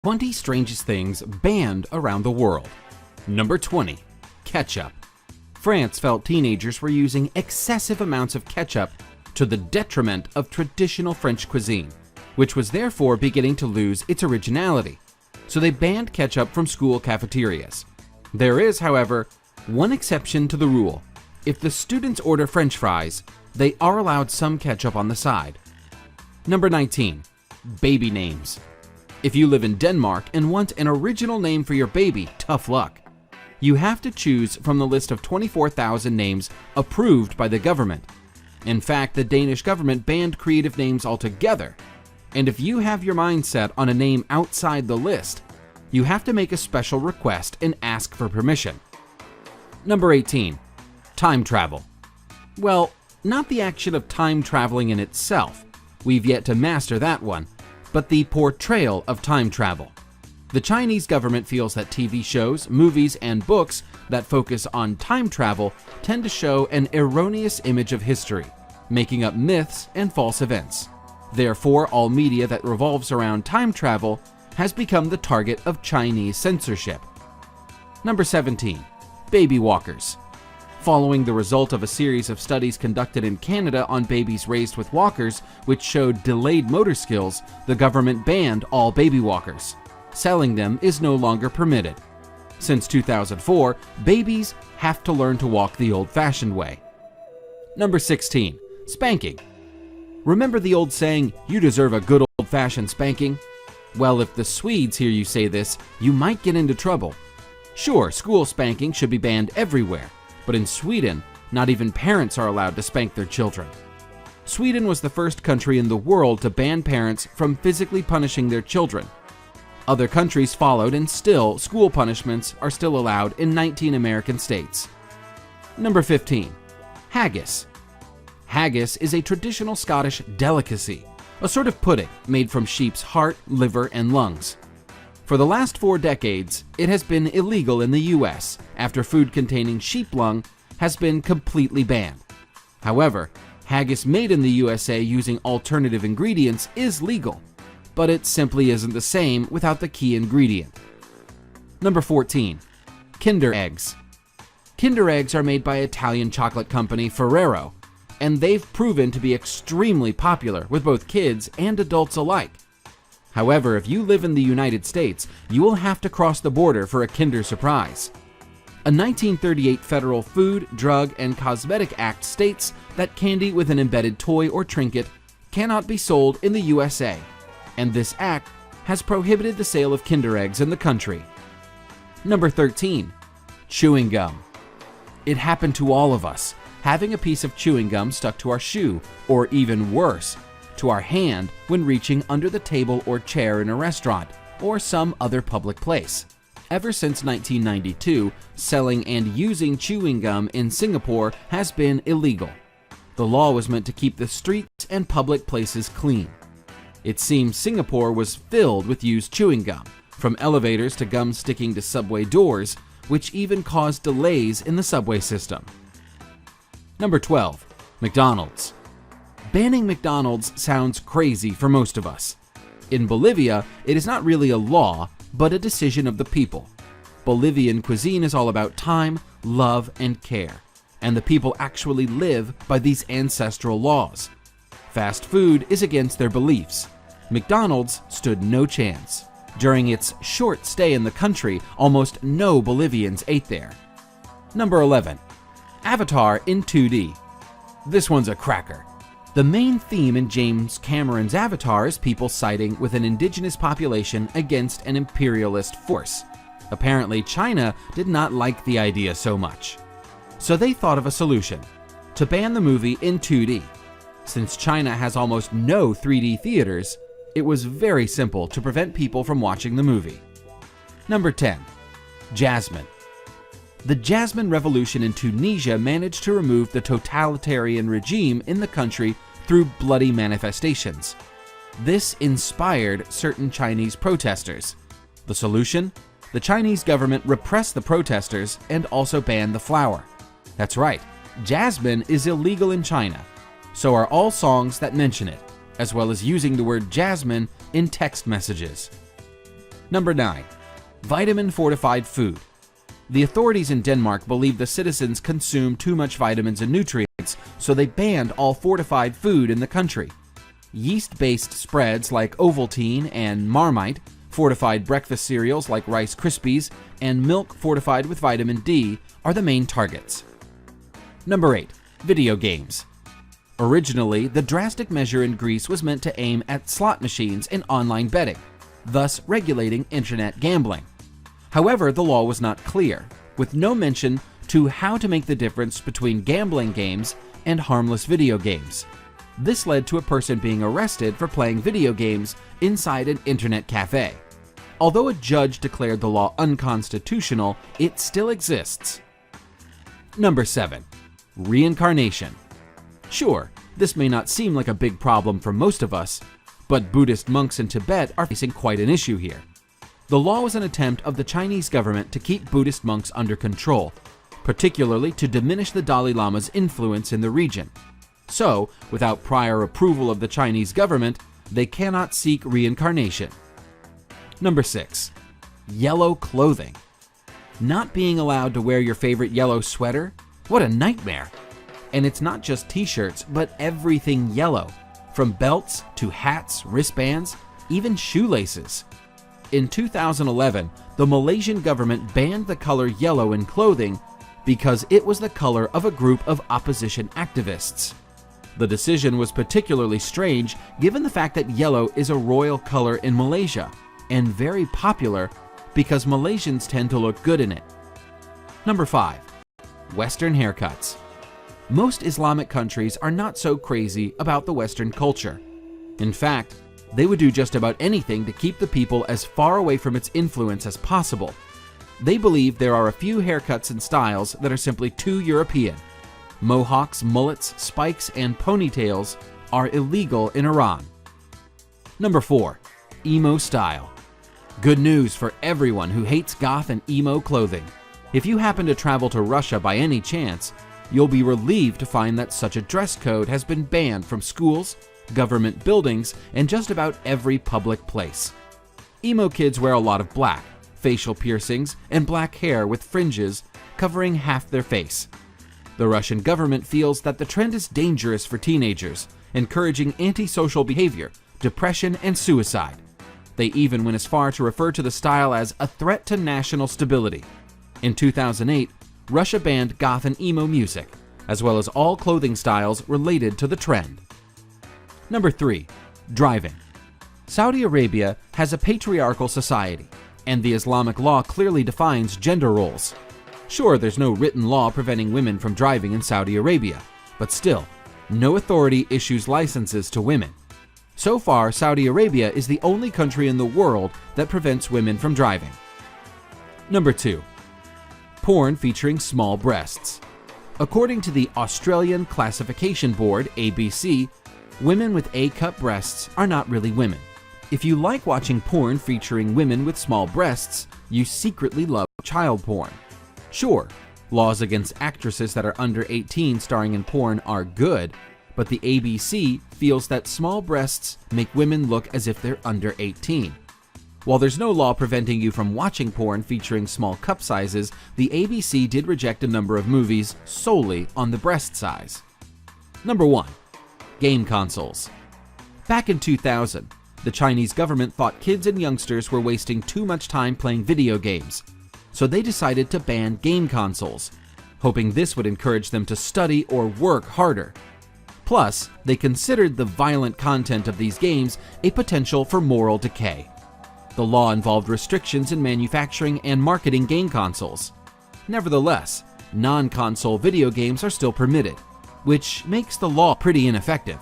20 strangest things banned around the world. Number 20. Ketchup. France felt teenagers were using excessive amounts of ketchup to the detriment of traditional French cuisine, which was therefore beginning to lose its originality. So they banned ketchup from school cafeterias. There is, however, one exception to the rule. If the students order French fries, they are allowed some ketchup on the side. Number 19. Baby names. If you live in Denmark and want an original name for your baby, tough luck. You have to choose from the list of 24,000 names approved by the government. In fact, the Danish government banned creative names altogether. And if you have your mind set on a name outside the list, you have to make a special request and ask for permission. Number 18. Time travel. Well, not the action of time traveling in itself. We've yet to master that one, but the portrayal of time travel. The Chinese government feels that TV shows, movies, and books that focus on time travel tend to show an erroneous image of history, making up myths and false events. Therefore, all media that revolves around time travel has become the target of Chinese censorship. Number 17. Baby walkers. Following the result of a series of studies conducted in Canada on babies raised with walkers, which showed delayed motor skills, the government banned all baby walkers. Selling them is no longer permitted. Since 2004, babies have to learn to walk the old-fashioned way. Number 16. Spanking. Remember the old saying, "You deserve a good old-fashioned spanking"? Well, if the Swedes hear you say this, you might get into trouble. Sure, school spanking should be banned everywhere, but in Sweden, not even parents are allowed to spank their children. Sweden was the first country in the world to ban parents from physically punishing their children. Other countries followed, and still, school punishments are still allowed in 19 American states. Number 15. Haggis. Haggis is a traditional Scottish delicacy, a sort of pudding made from sheep's heart, liver, and lungs. For the last 4 decades, it has been illegal in the US after food containing sheep lung has been completely banned. However, haggis made in the USA using alternative ingredients is legal, but it simply isn't the same without the key ingredient. Number 14. Kinder eggs. Kinder eggs are made by Italian chocolate company Ferrero, and they've proven to be extremely popular with both kids and adults alike. However, if you live in the United States, you will have to cross the border for a Kinder Surprise. A 1938 Federal Food, Drug, and Cosmetic Act states that candy with an embedded toy or trinket cannot be sold in the USA, and this act has prohibited the sale of Kinder eggs in the country. Number 13. Chewing gum. It happened to all of us, having a piece of chewing gum stuck to our shoe, or even worse, to our hand when reaching under the table or chair in a restaurant or some other public place. Ever since 1992, selling and using chewing gum in Singapore has been illegal. The law was meant to keep the streets and public places clean. It seems Singapore was filled with used chewing gum, from elevators to gum sticking to subway doors, which even caused delays in the subway system. Number 12. McDonald's. Banning McDonald's sounds crazy for most of us. In Bolivia, it is not really a law, but a decision of the people. Bolivian cuisine is all about time, love, and care, and the people actually live by these ancestral laws. Fast food is against their beliefs. McDonald's stood no chance. During its short stay in the country, almost no Bolivians ate there. Number 11. Avatar in 2D. This one's a cracker. The main theme in James Cameron's Avatar is people siding with an indigenous population against an imperialist force. Apparently, China did not like the idea so much. So they thought of a solution: to ban the movie in 2D. Since China has almost no 3D theaters, it was very simple to prevent people from watching the movie. Number 10. Jasmine. The Jasmine Revolution in Tunisia managed to remove the totalitarian regime in the country through bloody manifestations. This inspired certain Chinese protesters. The solution? The Chinese government repressed the protesters and also banned the flower. That's right, jasmine is illegal in China. So are all songs that mention it, as well as using the word jasmine in text messages. Number 9. Vitamin-fortified food. The authorities in Denmark believe the citizens consume too much vitamins and nutrients, so they banned all fortified food in the country. Yeast-based spreads like Ovaltine and Marmite, fortified breakfast cereals like Rice Krispies, and milk fortified with vitamin D are the main targets. Number 8. Video games. Originally, the drastic measure in Greece was meant to aim at slot machines and online betting, thus regulating internet gambling. However, the law was not clear, with no mention to how to make the difference between gambling games and harmless video games. This led to a person being arrested for playing video games inside an internet cafe. Although a judge declared the law unconstitutional, it still exists. Number 7. Reincarnation. Sure, this may not seem like a big problem for most of us, but Buddhist monks in Tibet are facing quite an issue here. The law was an attempt of the Chinese government to keep Buddhist monks under control, particularly to diminish the Dalai Lama's influence in the region. So, without prior approval of the Chinese government, they cannot seek reincarnation. Number 6. Yellow clothing. Not being allowed to wear your favorite yellow sweater? What a nightmare! And it's not just t-shirts, but everything yellow, from belts to hats, wristbands, even shoelaces. In 2011, the Malaysian government banned the color yellow in clothing because it was the color of a group of opposition activists. The decision was particularly strange given the fact that yellow is a royal color in Malaysia and very popular because Malaysians tend to look good in it. Number 5. Western haircuts. Most Islamic countries are not so crazy about the Western culture. In fact, they would do just about anything to keep the people as far away from its influence as possible. They believe there are a few haircuts and styles that are simply too European. Mohawks, mullets, spikes, and ponytails are illegal in Iran. Number 4. Emo style. Good news for everyone who hates goth and emo clothing. If you happen to travel to Russia by any chance, you'll be relieved to find that such a dress code has been banned from schools, government buildings, and just about every public place. Emo kids wear a lot of black, facial piercings, and black hair with fringes covering half their face. The Russian government feels that the trend is dangerous for teenagers, encouraging antisocial behavior, depression, and suicide. They even went as far to refer to the style as a threat to national stability. In 2008, Russia banned goth and emo music, as well as all clothing styles related to the trend. Number 3. Driving. Saudi Arabia has a patriarchal society, and the Islamic law clearly defines gender roles. Sure, there's no written law preventing women from driving in Saudi Arabia, but still, no authority issues licenses to women. So far, Saudi Arabia is the only country in the world that prevents women from driving. Number 2. Porn featuring small breasts. According to the Australian Classification Board, ABC, women with A-cup breasts are not really women. If you like watching porn featuring women with small breasts, you secretly love child porn. Sure, laws against actresses that are under 18 starring in porn are good, but the ABC feels that small breasts make women look as if they're under 18. While there's no law preventing you from watching porn featuring small cup sizes, the ABC did reject a number of movies solely on the breast size. Number 1. Game consoles. Back in 2000, the Chinese government thought kids and youngsters were wasting too much time playing video games, so they decided to ban game consoles, hoping this would encourage them to study or work harder. Plus, they considered the violent content of these games a potential for moral decay. The law involved restrictions in manufacturing and marketing game consoles. Nevertheless, non-console video games are still permitted, which makes the law pretty ineffective.